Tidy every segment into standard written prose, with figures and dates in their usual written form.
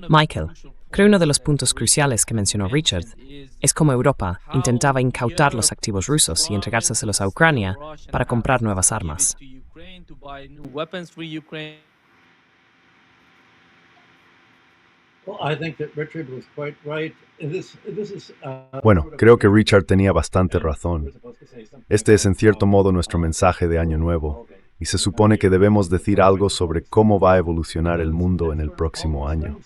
Michael, creo uno de los puntos cruciales que mencionó Richard es cómo Europa intentaba incautar los activos rusos y entregárselos a Ucrania para comprar nuevas armas. Bueno, creo que Richard tenía bastante razón. Este es en cierto modo nuestro mensaje de Año Nuevo, y se supone que debemos decir algo sobre cómo va a evolucionar el mundo en el próximo año.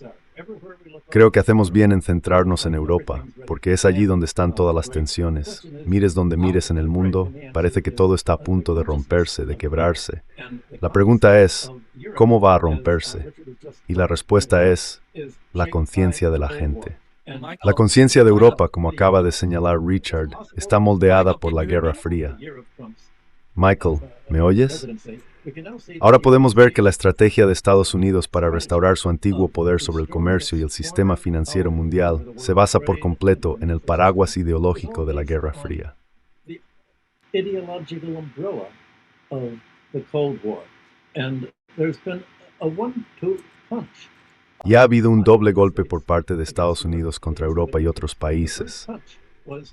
Creo que hacemos bien en centrarnos en Europa, porque es allí donde están todas las tensiones. Mires donde mires en el mundo, parece que todo está a punto de romperse, de quebrarse. La pregunta es, ¿cómo va a romperse? Y la respuesta es, la conciencia de la gente. La conciencia de Europa, como acaba de señalar Richard, está moldeada por la Guerra Fría. Michael, ¿me oyes? Ahora podemos ver que la estrategia de Estados Unidos para restaurar su antiguo poder sobre el comercio y el sistema financiero mundial se basa por completo en el paraguas ideológico de la Guerra Fría. Y ha habido un doble golpe por parte de Estados Unidos contra Europa y otros países.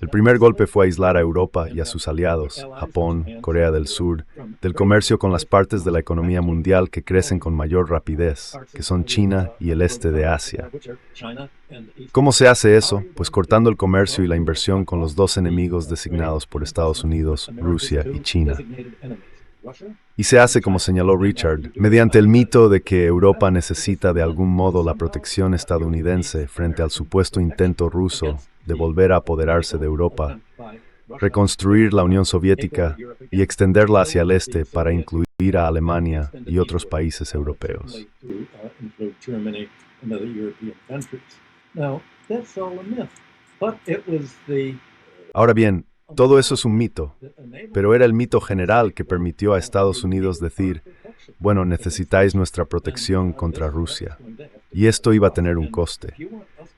El primer golpe fue aislar a Europa y a sus aliados, Japón, Corea del Sur, del comercio con las partes de la economía mundial que crecen con mayor rapidez, que son China y el este de Asia. ¿Cómo se hace eso? Pues cortando el comercio y la inversión con los dos enemigos designados por Estados Unidos, Rusia y China. Y se hace, como señaló Richard, mediante el mito de que Europa necesita de algún modo la protección estadounidense frente al supuesto intento ruso de volver a apoderarse de Europa, reconstruir la Unión Soviética y extenderla hacia el este para incluir a Alemania y otros países europeos. Ahora bien, todo eso es un mito, pero era el mito general que permitió a Estados Unidos decir, bueno, necesitáis nuestra protección contra Rusia, y esto iba a tener un coste.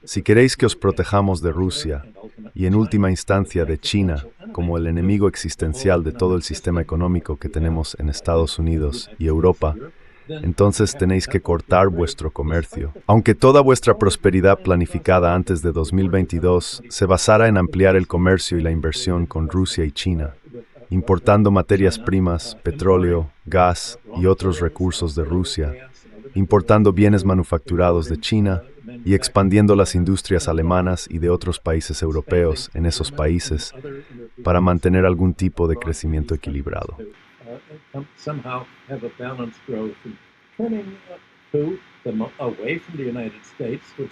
Si queréis que os protejamos de Rusia, y en última instancia de China, como el enemigo existencial de todo el sistema económico que tenemos en Estados Unidos y Europa, entonces tenéis que cortar vuestro comercio. Aunque toda vuestra prosperidad planificada antes de 2022 se basara en ampliar el comercio y la inversión con Rusia y China, importando materias primas, petróleo, gas y otros recursos de Rusia, importando bienes manufacturados de China y expandiendo las industrias alemanas y de otros países europeos en esos países para mantener algún tipo de crecimiento equilibrado.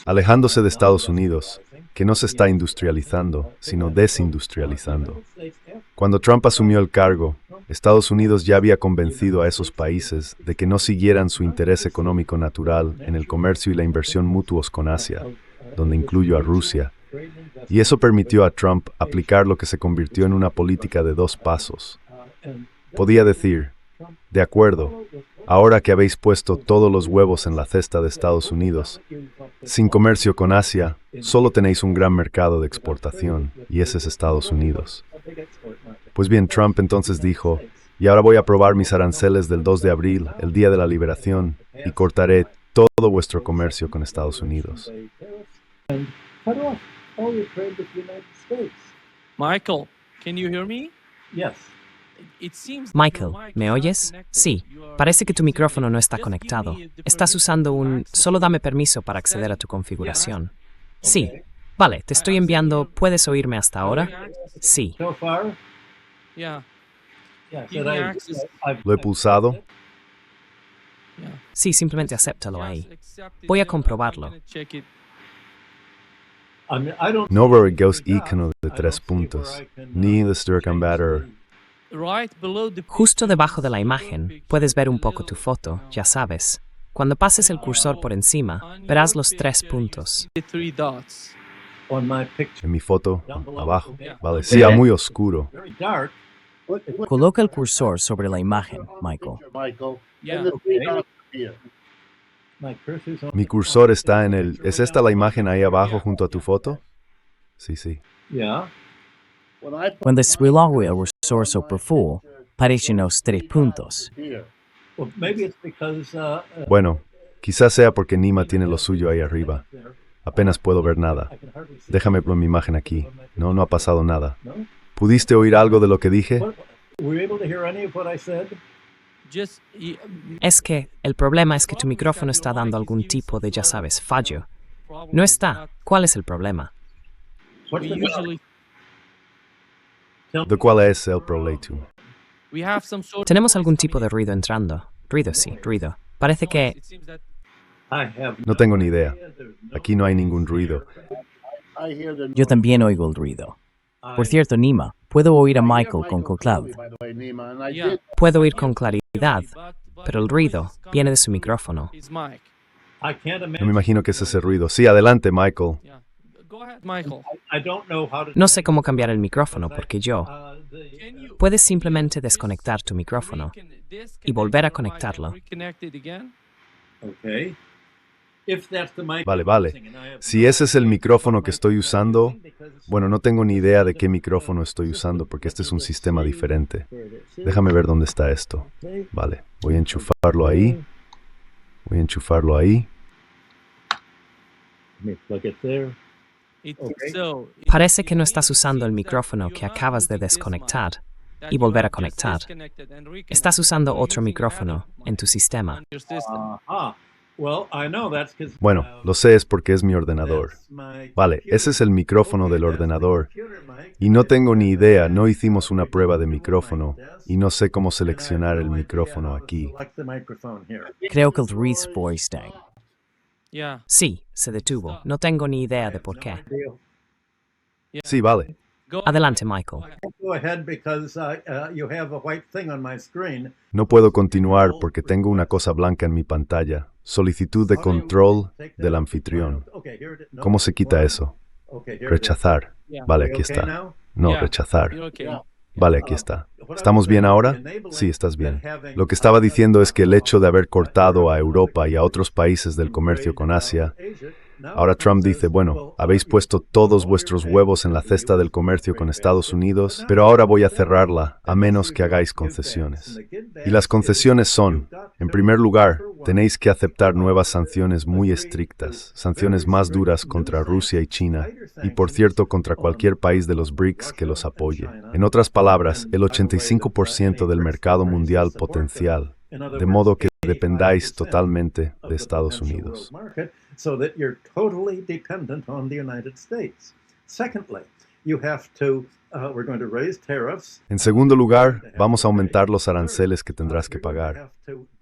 Alejándose de Estados Unidos, que no se está industrializando, sino desindustrializando. Cuando Trump asumió el cargo, Estados Unidos ya había convencido a esos países de que no siguieran su interés económico natural en el comercio y la inversión mutuos con Asia, donde incluyo a Rusia, y eso permitió a Trump aplicar lo que se convirtió en una política de dos pasos. Podía decir, de acuerdo, ahora que habéis puesto todos los huevos en la cesta de Estados Unidos, sin comercio con Asia, solo tenéis un gran mercado de exportación, y ese es Estados Unidos. Pues bien, Trump entonces dijo, y ahora voy a aprobar mis aranceles del 2 de abril, el día de la liberación, y cortaré todo vuestro comercio con Estados Unidos. Michael, can you hear me? Michael, ¿me oyes? Sí, parece que tu micrófono no está conectado. Estás usando un solo dame permiso para acceder a tu configuración. Sí, vale, te estoy enviando, ¿puedes oírme hasta ahora? Sí. ¿Lo he pulsado? Sí, simplemente acéptalo ahí. Voy a comprobarlo. No veo el icono de 3 puntos, ni el Styrkenbatter. Justo debajo de la imagen, puedes ver un poco tu foto, ya sabes. Cuando pases el cursor por encima, verás los 3 puntos. En mi foto, abajo, vale, sí, muy oscuro. Coloca el cursor sobre la imagen, Michael. Mi cursor está en el... ¿Es esta la imagen ahí abajo junto a tu foto? Sí, sí. Quando swivel el cursor sobre full, aparecen los 3 puntos. Bueno, Quizás sea porque Nima tiene lo suyo ahí arriba. Apenas puedo ver nada. Déjame poner mi imagen aquí. No ha pasado nada. ¿Pudiste oír algo de lo que dije? Es que el problema es que tu micrófono está dando algún tipo de, ya sabes, fallo. No está. ¿Cuál es el problema? ¿De cuál es el problema? Tenemos algún tipo de ruido entrando. Ruido, sí, ruido. Parece que... No tengo ni idea. Aquí no hay ningún ruido. Yo también oigo el ruido. Por cierto, Nima, puedo oír a Michael con CoCloud. Puedo oír con claridad, pero el ruido viene de su micrófono. No me imagino que es ese ruido. Sí, adelante, Michael. No sé cómo cambiar el micrófono porque yo... Puedes simplemente desconectar tu micrófono y volver a conectarlo. Vale. Si ese es el micrófono que estoy usando, bueno, no tengo ni idea de qué micrófono estoy usando porque este es un sistema diferente. Déjame ver dónde está esto. Vale, voy a enchufarlo ahí. Parece que no estás usando el micrófono que acabas de desconectar y volver a conectar. Estás usando otro micrófono en tu sistema. Bueno, lo sé, es porque es mi ordenador. Vale, ese es el micrófono del ordenador. Y no tengo ni idea, no hicimos una prueba de micrófono y no sé cómo seleccionar el micrófono aquí. Creo que el Reese Voice Tag. Sí, se detuvo. No tengo ni idea de por qué. Sí, vale. Adelante, Michael. No puedo continuar porque tengo una cosa blanca en mi pantalla. Solicitud de control del anfitrión. ¿Cómo se quita eso? Rechazar. Vale, aquí está. No, rechazar. Vale, aquí está. ¿Estamos bien ahora? Sí, estás bien. Lo que estaba diciendo es que el hecho de haber cortado a Europa y a otros países del comercio con Asia, ahora Trump dice, bueno, habéis puesto todos vuestros huevos en la cesta del comercio con Estados Unidos, pero ahora voy a cerrarla a menos que hagáis concesiones. Y las concesiones son, en primer lugar, tenéis que aceptar nuevas sanciones muy estrictas, sanciones más duras contra Rusia y China, y por cierto contra cualquier país de los BRICS que los apoye. En otras palabras, el 85% del mercado mundial potencial, de modo que dependáis totalmente de Estados Unidos. En segundo lugar, vamos a aumentar los aranceles que tendrás que pagar.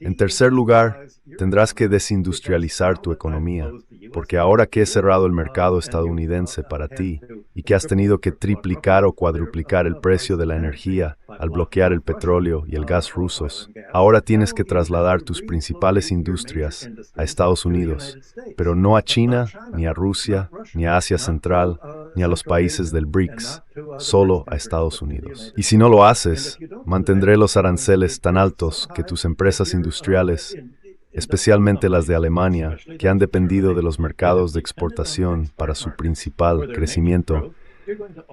En tercer lugar, tendrás que desindustrializar tu economía, porque ahora que he cerrado el mercado estadounidense para ti y que has tenido que triplicar o cuadruplicar el precio de la energía al bloquear el petróleo y el gas rusos, ahora tienes que trasladar tus principales industrias a Estados Unidos, pero no a China, ni a Rusia, ni a Asia Central, ni a los países del BRICS, solo a Estados Unidos. Y si no lo haces, mantendré los aranceles tan altos que tus empresas industriales, especialmente las de Alemania, que han dependido de los mercados de exportación para su principal crecimiento,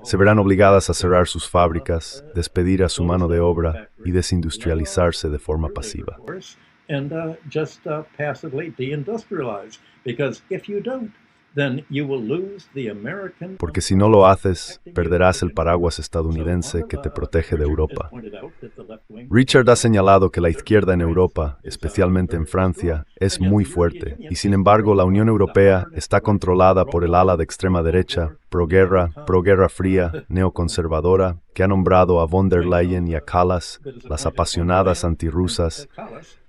se verán obligadas a cerrar sus fábricas, despedir a su mano de obra y desindustrializarse de forma pasiva. Porque si no lo haces, perderás el paraguas estadounidense que te protege de Europa. Richard ha señalado que la izquierda en Europa, especialmente en Francia, es muy fuerte, y sin embargo la Unión Europea está controlada por el ala de extrema derecha, proguerra fría, neoconservadora, que ha nombrado a von der Leyen y a Kallas, las apasionadas antirrusas,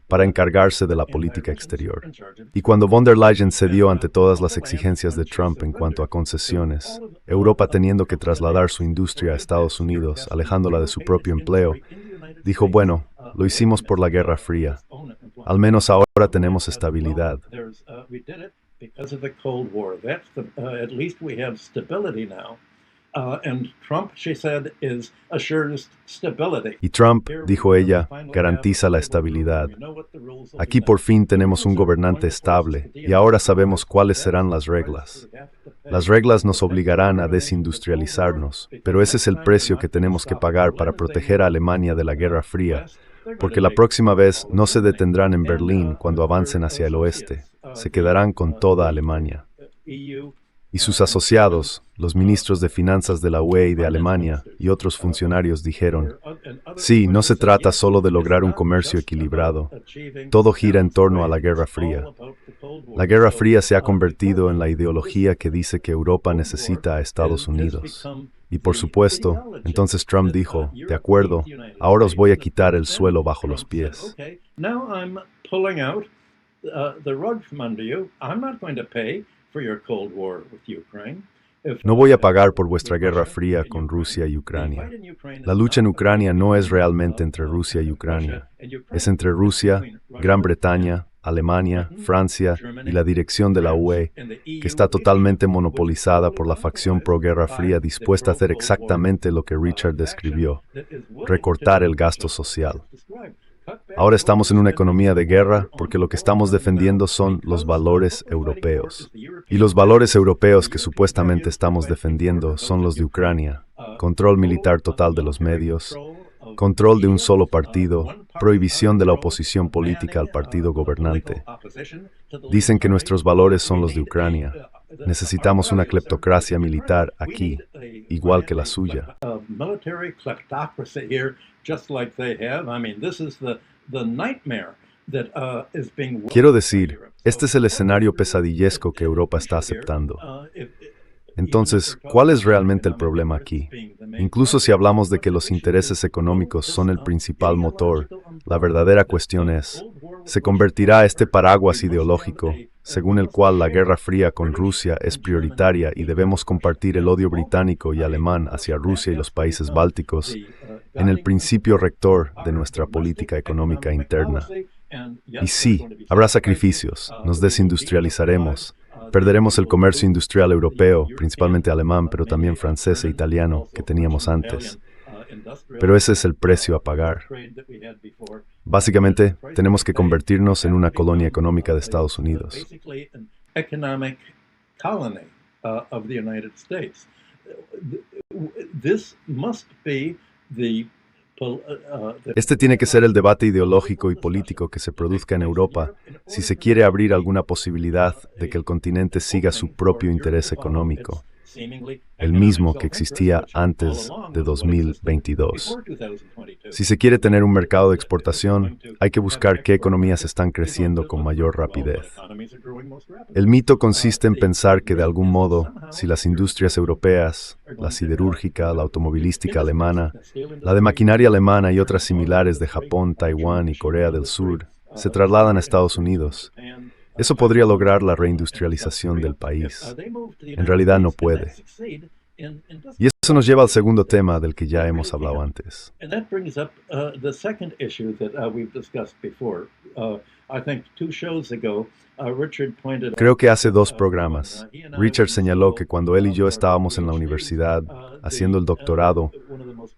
para encargarse de la política exterior. Y cuando von der Leyen cedió ante todas las exigencias de Trump en cuanto a concesiones, Europa teniendo que trasladar su industria a Estados Unidos, alejándola de su propio empleo, dijo, bueno, lo hicimos por la Guerra Fría. Al menos ahora tenemos estabilidad. Y Trump, dijo ella, garantiza la estabilidad. Aquí por fin tenemos un gobernante estable y ahora sabemos cuáles serán las reglas. Las reglas nos obligarán a desindustrializarnos, pero ese es el precio que tenemos que pagar para proteger a Alemania de la Guerra Fría, porque la próxima vez no se detendrán en Berlín cuando avancen hacia el oeste. se quedarán con toda Alemania. Y sus asociados, los ministros de Finanzas de la UE y de Alemania, y otros funcionarios dijeron, sí, no se trata solo de lograr un comercio equilibrado. Todo gira en torno a la Guerra Fría. La Guerra Fría se ha convertido en la ideología que dice que Europa necesita a Estados Unidos. Y por supuesto, entonces Trump dijo, de acuerdo, ahora os voy a quitar el suelo bajo los pies. No voy a pagar por vuestra guerra fría con Rusia y Ucrania. La lucha en Ucrania no es realmente entre Rusia y Ucrania. Es entre Rusia, Gran Bretaña, Alemania, Francia y la dirección de la UE, que está totalmente monopolizada por la facción pro-guerra fría dispuesta a hacer exactamente lo que Richard describió, recortar el gasto social. Ahora estamos en una economía de guerra porque lo que estamos defendiendo son los valores europeos. Y los valores europeos que supuestamente estamos defendiendo son los de Ucrania: control militar total de los medios, control de un solo partido, prohibición de la oposición política al partido gobernante. Dicen que nuestros valores son los de Ucrania. Necesitamos una cleptocracia militar aquí, igual que la suya. Quiero decir, este es el escenario pesadillesco que Europa está aceptando. Entonces, ¿cuál es realmente el problema aquí? Incluso si hablamos de que los intereses económicos son el principal motor, la verdadera cuestión es, ¿se convertirá este paraguas ideológico, según el cual la Guerra Fría con Rusia es prioritaria y debemos compartir el odio británico y alemán hacia Rusia y los países bálticos, en el principio rector de nuestra política económica interna? Y sí, habrá sacrificios, nos desindustrializaremos, perderemos el comercio industrial europeo, principalmente alemán, pero también francés e italiano, que teníamos antes. Pero ese es el precio a pagar. Básicamente, tenemos que convertirnos en una colonia económica de Estados Unidos. Este tiene que ser el debate ideológico y político que se produzca en Europa si se quiere abrir alguna posibilidad de que el continente siga su propio interés económico, el mismo que existía antes de 2022. Si se quiere tener un mercado de exportación, hay que buscar qué economías están creciendo con mayor rapidez. El mito consiste en pensar que de algún modo, si las industrias europeas, la siderúrgica, la automovilística alemana, la de maquinaria alemana y otras similares de Japón, Taiwán y Corea del Sur, se trasladan a Estados Unidos, eso podría lograr la reindustrialización del país. En realidad no puede. Y eso nos lleva al segundo tema del que ya hemos hablado antes. Creo que hace 2 programas, Richard señaló que cuando él y yo estábamos en la universidad haciendo el doctorado,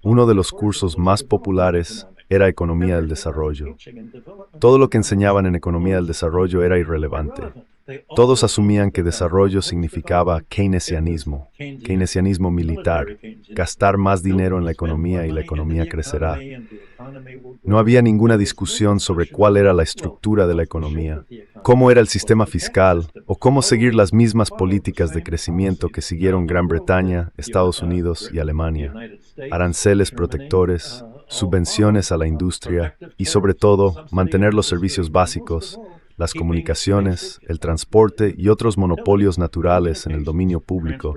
uno de los cursos más populares era Economía del Desarrollo. Todo lo que enseñaban en Economía del Desarrollo era irrelevante. Todos asumían que desarrollo significaba keynesianismo militar, gastar más dinero en la economía y la economía crecerá. No había ninguna discusión sobre cuál era la estructura de la economía, cómo era el sistema fiscal o cómo seguir las mismas políticas de crecimiento que siguieron Gran Bretaña, Estados Unidos y Alemania. Aranceles protectores, subvenciones a la industria y, sobre todo, mantener los servicios básicos, las comunicaciones, el transporte y otros monopolios naturales en el dominio público,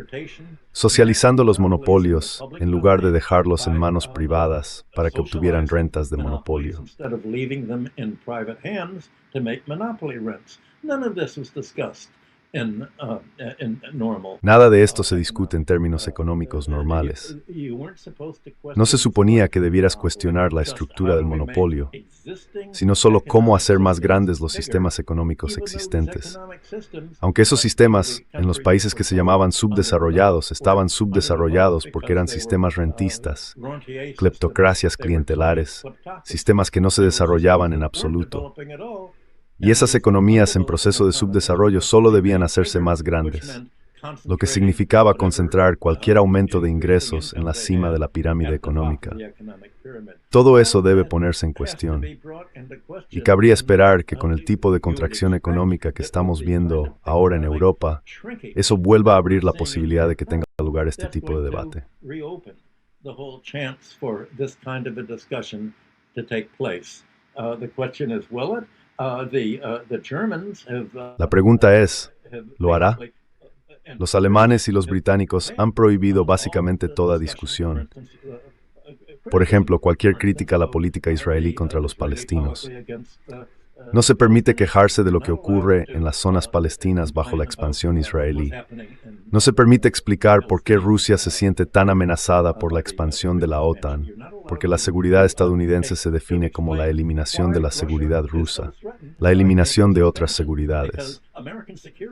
socializando los monopolios en lugar de dejarlos en manos privadas para que obtuvieran rentas de monopolio. Nada de esto se discute en términos económicos normales. No se suponía que debieras cuestionar la estructura del monopolio, sino solo cómo hacer más grandes los sistemas económicos existentes. Aunque esos sistemas, en los países que se llamaban subdesarrollados, estaban subdesarrollados porque eran sistemas rentistas, cleptocracias clientelares, sistemas que no se desarrollaban en absoluto. Y esas economías en proceso de subdesarrollo solo debían hacerse más grandes, lo que significaba concentrar cualquier aumento de ingresos en la cima de la pirámide económica. Todo eso debe ponerse en cuestión. Y cabría esperar que con el tipo de contracción económica que estamos viendo ahora en Europa, eso vuelva a abrir la posibilidad de que tenga lugar este tipo de debate. La pregunta es, ¿lo hará? Los alemanes y los británicos han prohibido básicamente toda discusión. Por ejemplo, cualquier crítica a la política israelí contra los palestinos. No se permite quejarse de lo que ocurre en las zonas palestinas bajo la expansión israelí. No se permite explicar por qué Rusia se siente tan amenazada por la expansión de la OTAN, porque la seguridad estadounidense se define como la eliminación de la seguridad rusa, la eliminación de otras seguridades.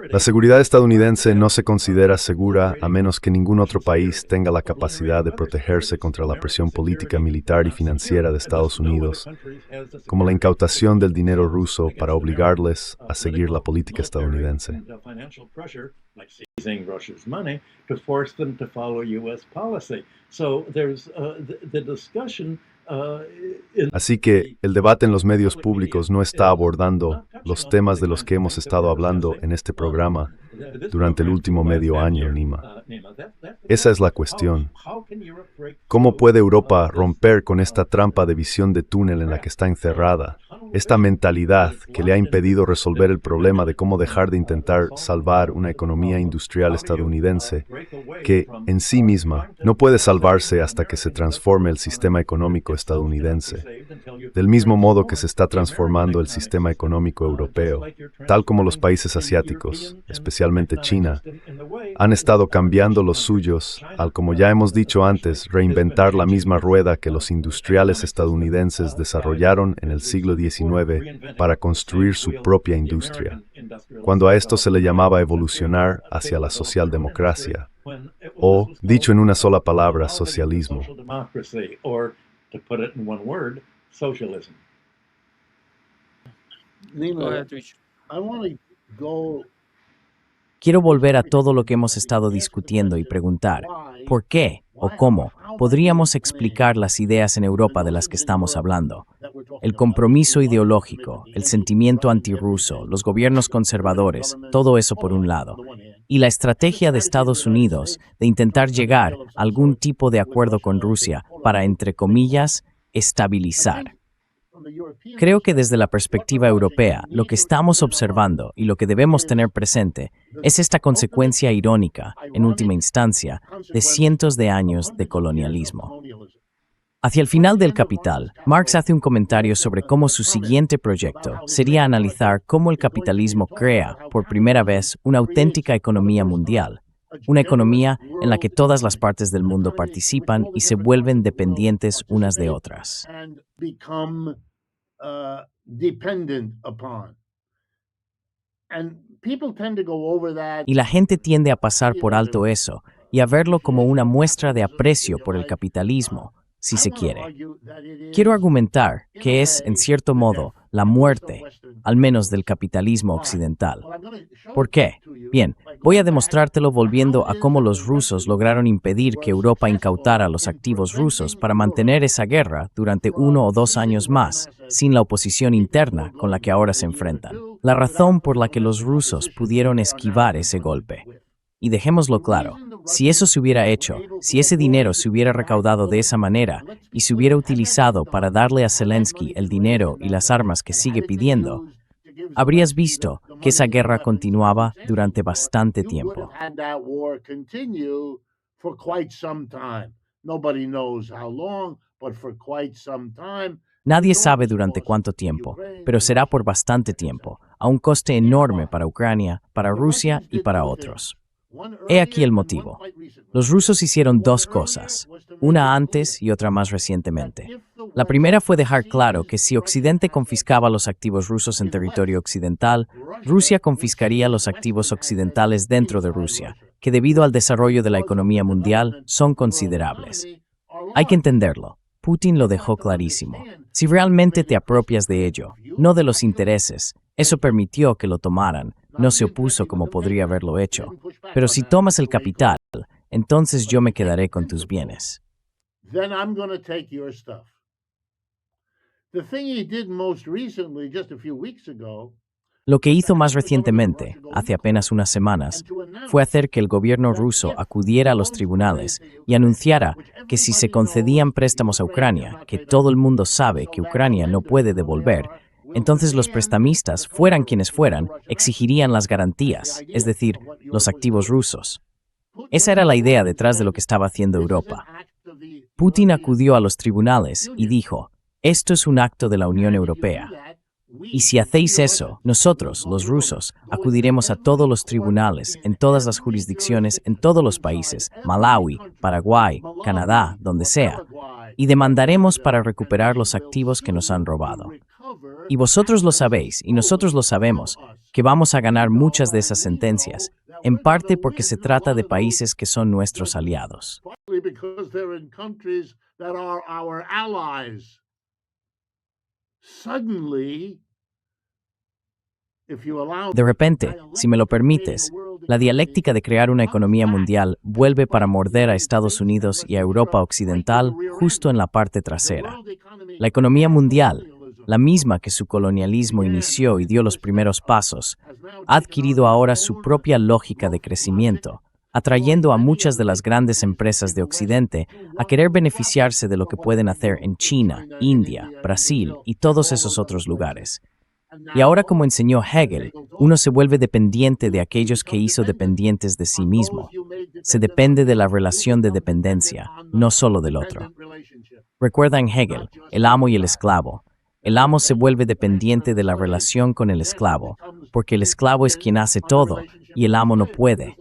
La seguridad estadounidense no se considera segura a menos que ningún otro país tenga la capacidad de protegerse contra la presión política, militar y financiera de Estados Unidos, como la incautación del dinero ruso para obligarles a seguir la política estadounidense. Así que el debate en los medios públicos no está abordando los temas de los que hemos estado hablando en este programa durante el último medio año, Nima. Esa es la cuestión. ¿Cómo puede Europa romper con esta trampa de visión de túnel en la que está encerrada? Esta mentalidad que le ha impedido resolver el problema de cómo dejar de intentar salvar una economía industrial estadounidense que, en sí misma, no puede salvarse hasta que se transforme el sistema económico estadounidense, del mismo modo que se está transformando el sistema económico europeo, tal como los países asiáticos, especialmente China, han estado cambiando los suyos al, como ya hemos dicho antes, reinventar la misma rueda que los industriales estadounidenses desarrollaron en el siglo XIX para construir su propia industria, cuando a esto se le llamaba evolucionar hacia la socialdemocracia, o, dicho en una sola palabra, socialismo. Quiero volver a todo lo que hemos estado discutiendo y preguntar, ¿por qué o cómo podríamos explicar las ideas en Europa de las que estamos hablando? El compromiso ideológico, el sentimiento antirruso, los gobiernos conservadores, todo eso por un lado. Y la estrategia de Estados Unidos de intentar llegar a algún tipo de acuerdo con Rusia para, entre comillas, estabilizar. Creo que desde la perspectiva europea, lo que estamos observando y lo que debemos tener presente es esta consecuencia irónica, en última instancia, de cientos de años de colonialismo. Hacia el final del Capital, Marx hace un comentario sobre cómo su siguiente proyecto sería analizar cómo el capitalismo crea, por primera vez, una auténtica economía mundial, una economía en la que todas las partes del mundo participan y se vuelven dependientes unas de otras. Y la gente tiende a pasar por alto eso y a verlo como una muestra de aprecio por el capitalismo, si se quiere. Quiero argumentar que es, en cierto modo, la muerte, al menos del capitalismo occidental. ¿Por qué? Bien, voy a demostrártelo volviendo a cómo los rusos lograron impedir que Europa incautara los activos rusos para mantener esa guerra durante 1 o 2 años más, sin la oposición interna con la que ahora se enfrentan. La razón por la que los rusos pudieron esquivar ese golpe. Y dejémoslo claro, si eso se hubiera hecho, si ese dinero se hubiera recaudado de esa manera y se hubiera utilizado para darle a Zelensky el dinero y las armas que sigue pidiendo, habrías visto que esa guerra continuaba durante bastante tiempo. Nadie sabe durante cuánto tiempo, pero será por bastante tiempo, a un coste enorme para Ucrania, para Rusia y para otros. He aquí el motivo. Los rusos hicieron 2 cosas, una antes y otra más recientemente. La primera fue dejar claro que si Occidente confiscaba los activos rusos en territorio occidental, Rusia confiscaría los activos occidentales dentro de Rusia, que debido al desarrollo de la economía mundial son considerables. Hay que entenderlo. Putin lo dejó clarísimo. Si realmente te apropias de ello, no de los intereses, eso permitió que lo tomaran, no se opuso como podría haberlo hecho. Pero si tomas el capital, entonces yo me quedaré con tus bienes. Then I'm going to take your stuff. The thing he did most recently, just a few weeks ago, Lo que hizo más recientemente, hace apenas unas semanas, fue hacer que el gobierno ruso acudiera a los tribunales y anunciara que si se concedían préstamos a Ucrania, que todo el mundo sabe que Ucrania no puede devolver, entonces los prestamistas, fueran quienes fueran, exigirían las garantías, es decir, los activos rusos. Esa era la idea detrás de lo que estaba haciendo Europa. Putin acudió a los tribunales y dijo, esto es un acto de la Unión Europea. Y si hacéis eso, nosotros, los rusos, acudiremos a todos los tribunales, en todas las jurisdicciones, en todos los países, Malawi, Paraguay, Canadá, donde sea, y demandaremos para recuperar los activos que nos han robado. Y vosotros lo sabéis, y nosotros lo sabemos, que vamos a ganar muchas de esas sentencias, en parte porque se trata de países que son nuestros aliados. because they're in countries that are our allies. Suddenly, if you allow De repente, si me lo permites, la dialéctica de crear una economía mundial vuelve para morder a Estados Unidos y a Europa Occidental justo en la parte trasera. La economía mundial, la misma que su colonialismo inició y dio los primeros pasos, ha adquirido ahora su propia lógica de crecimiento, atrayendo a muchas de las grandes empresas de Occidente a querer beneficiarse de lo que pueden hacer en China, India, Brasil y todos esos otros lugares. Y ahora, como enseñó Hegel, uno se vuelve dependiente de aquellos que hizo dependientes de sí mismo. Se depende de la relación de dependencia, no solo del otro. Recuerda en Hegel, el amo y el esclavo. El amo se vuelve dependiente de la relación con el esclavo, porque el esclavo es quien hace todo y el amo no puede.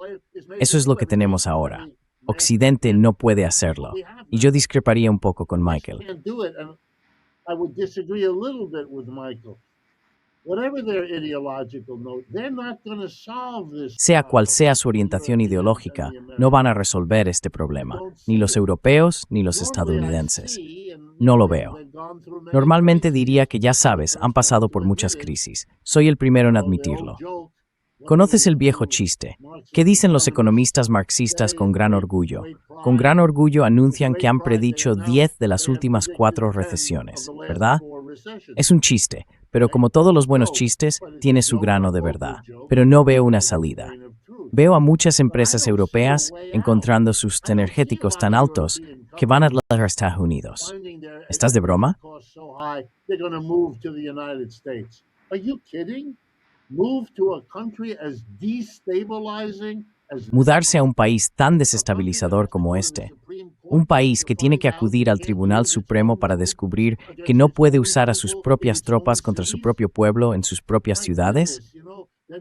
Eso es lo que tenemos ahora. Occidente no puede hacerlo. Y yo discreparía un poco con Michael. can't do it, and I would disagree a little bit with Michael. Whatever their ideological note, they're not going to solve this. Sea cual sea su orientación ideológica, no van a resolver este problema, ni los europeos ni los estadounidenses. No lo veo. Normalmente diría que ya sabes, han pasado por muchas crisis. Soy el primero en admitirlo. ¿Conoces el viejo chiste? ¿Qué dicen los economistas marxistas con gran orgullo? Con gran orgullo anuncian que han predicho 10 de las últimas 4 recesiones, ¿verdad? Es un chiste, pero como todos los buenos chistes, tiene su grano de verdad. Pero no veo una salida. Veo a muchas empresas europeas encontrando sus energéticos tan altos que van a los Estados Unidos. ¿Estás de broma? They're going to move to the United States. Are you kidding? Move to a country as destabilizing as Mudarse a un país tan desestabilizador como este, un país que tiene que acudir al Tribunal Supremo para descubrir que no puede usar a sus propias tropas contra su propio pueblo en sus propias ciudades?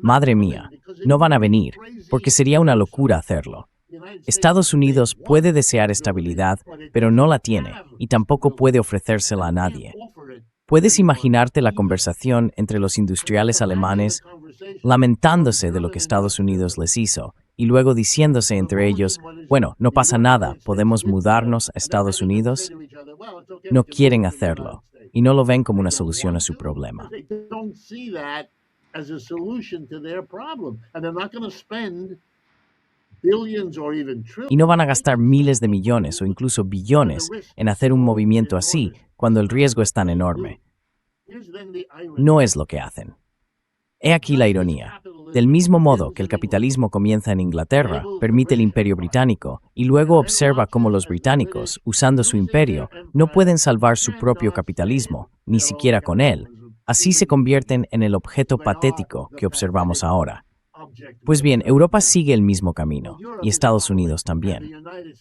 Madre mía, no van a venir, porque sería una locura hacerlo. Estados Unidos puede desear estabilidad, pero no la tiene, y tampoco puede ofrecérsela a nadie. ¿Puedes imaginarte la conversación entre los industriales alemanes lamentándose de lo que Estados Unidos les hizo y luego diciéndose entre ellos, bueno, no pasa nada, podemos mudarnos a Estados Unidos? No quieren hacerlo y no lo ven como una solución a su problema. They don't see that as a solution to their problem, and they're not going to spend billions or even trillions. Y no van a gastar miles de millones o incluso billones en hacer un movimiento así cuando el riesgo es tan enorme. No es lo que hacen. He aquí la ironía. Del mismo modo que el capitalismo comienza en Inglaterra, permite el imperio británico, y luego observa cómo los británicos, usando su imperio, no pueden salvar su propio capitalismo, ni siquiera con él. Así se convierten en el objeto patético que observamos ahora. Pues bien, Europa sigue el mismo camino, y Estados Unidos también.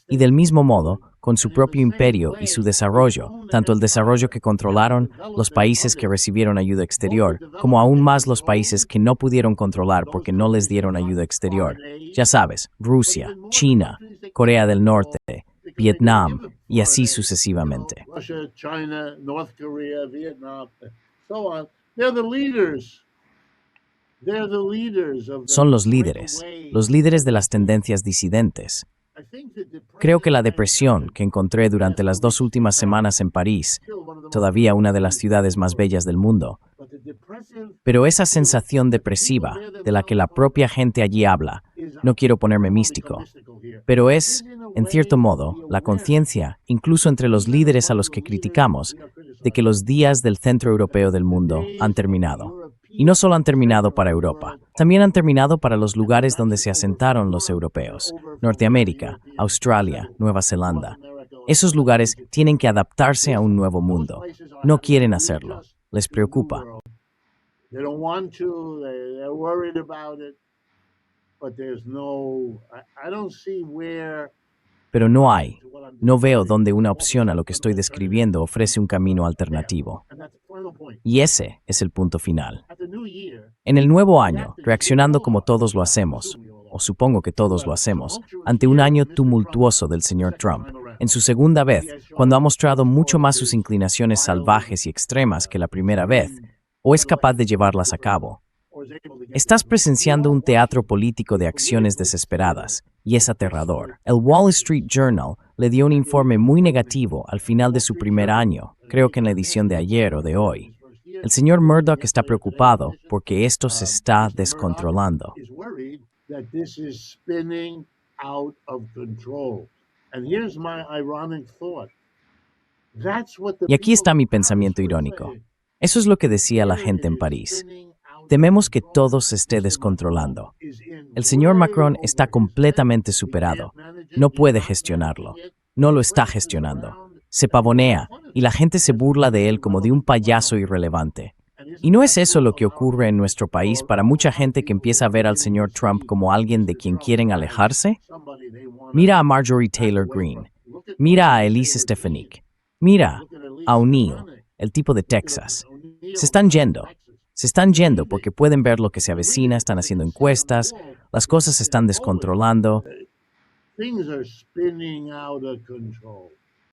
Y del mismo modo, con su propio imperio y su desarrollo, tanto el desarrollo que controlaron los países que recibieron ayuda exterior, como aún más los países que no pudieron controlar porque no les dieron ayuda exterior. Ya sabes, Rusia, China, Corea del Norte, Vietnam, y así sucesivamente. Russia, China, North Korea, Vietnam, so on. They're the leaders. They're the leaders of the Son los líderes de las tendencias disidentes. I think that the Creo que la depresión que encontré durante las 2 últimas semanas en París, todavía una de las ciudades más bellas del mundo, but the depressive pero esa sensación depresiva de la que la propia gente allí habla, No quiero ponerme místico, pero es, en cierto modo, la conciencia, incluso entre los líderes a los que criticamos, de que los días del centro europeo del mundo han terminado. Y no solo han terminado para Europa, también han terminado para los lugares donde se asentaron los europeos, Norteamérica, Australia, Nueva Zelanda. Esos lugares tienen que adaptarse a un nuevo mundo. No quieren hacerlo. Les preocupa. They don't want to, they're worried about it, but there's no, I don't see where. Pero no veo donde una opción a lo que estoy describiendo ofrece un camino alternativo. Y ese es el punto final. En el nuevo año, reaccionando como todos lo hacemos, o supongo que todos lo hacemos, ante un año tumultuoso del señor Trump, en su segunda vez, cuando ha mostrado mucho más sus inclinaciones salvajes y extremas que la primera vez, o es capaz de llevarlas a cabo. Estás presenciando un teatro político de acciones desesperadas, y es aterrador. El Wall Street Journal le dio un informe muy negativo al final de su primer año, creo que en la edición de ayer o de hoy. El señor Murdoch está preocupado porque esto se está descontrolando. Y aquí está mi pensamiento irónico. Eso es lo que decía la gente en París. Tememos que todo se esté descontrolando. El señor Macron está completamente superado. No puede gestionarlo. No lo está gestionando. Se pavonea y la gente se burla de él como de un payaso irrelevante. ¿Y no es eso lo que ocurre en nuestro país para mucha gente que empieza a ver al señor Trump como alguien de quien quieren alejarse? Mira a Marjorie Taylor Greene. Mira a Elise Stefanik. Mira a O'Neill, el tipo de Texas. Se están yendo porque pueden ver lo que se avecina, están haciendo encuestas, las cosas se están descontrolando. Things are spinning out of control.